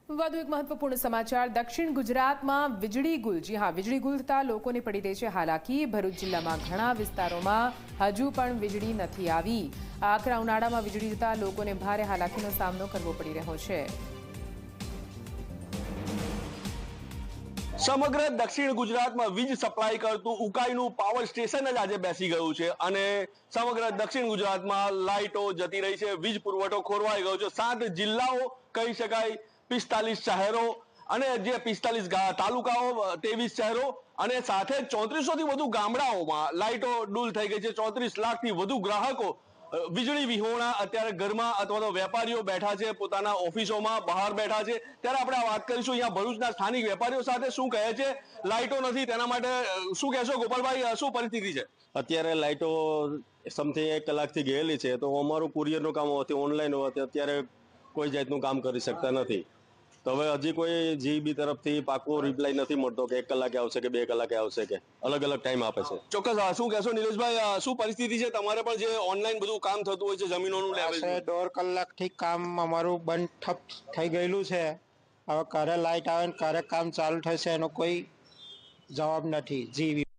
વધુ એક મહત્વપૂર્ણ સમાચાર દક્ષિણ ગુજરાતમાં વીજળી ગુલ જી હા વીજળી ગુલ થતા લોકોને પડી રહી છે હાલાકી ભરૂચ જિલ્લામાં ઘણા વિસ્તારોમાં હજુ પણ વીજળી નથી આવી આકરા ઉનાળામાં વીજળી જતા લોકોને ભારે હાલાકીનો સામનો કરવો પડી રહ્યો છે સમગ્ર દક્ષિણ ગુજરાતમાં વીજ સપ્લાય કરતું ઉકાઈનું પાવર સ્ટેશન જ આજે બેસી ગયું છે અને સમગ્ર દક્ષિણ ગુજરાતમાં લાઇટો જતી રહી છે વીજ પુરવઠો ખોરવાઈ ગયો છે 7 જિલ્લાઓ કહી શકાય 45 શહેરો અને જે 45 તાલુકાઓ 23 શહેરો અને સાથે 3400 થી વધુ ગામડાઓમાં લાઇટો ડૂલ થઈ ગઈ છે 34 લાખથી વધુ ગ્રાહકો વીજળી વિહોણા અત્યારે ઘરમાં અથવા તો વેપારીઓ બેઠા છે પોતાના ઓફિસોમાં બહાર બેઠા છે ત્યારે આપણે આ વાત કરીશું અહીંયા ભરૂચના સ્થાનિક વેપારીઓ સાથે શું કહે છે લાઇટો નથી તેના માટે શું કહેશો ગોપાલભાઈ શું પરિસ્થિતિ છે અત્યારે લાઇટો સમથિંગ 1 કલાકથી ગયેલી છે તો અમારું કુરિયરનું કામ હોવાથી ઓનલાઈન હોવાથી અત્યારે કોઈ જાતનું કામ કરી શકતા નથી તો હવે હજી કોઈ જીબી તરફથી પાકો રિપ્લાય નથી મળતો કે 1 કલાકે આવશે કે 2 કલાકે આવશે કે અલગ અલગ ટાઈમ આપે છે ચોક્કસ શું કહેશો નિલેશભાઈ શું પરિસ્થિતિ છે તમારે પણ જે ઓનલાઈન બધું કામ થતું હોય છે જમીનોનું લેવલ 1.5 કલાકથી કામ અમારું બંધ ઠપ થઈ ગયેલું છે હવે ક્યારે લાઇટ આવે ને ક્યારે કામ ચાલુ થશે એનો કોઈ જવાબ નથી જી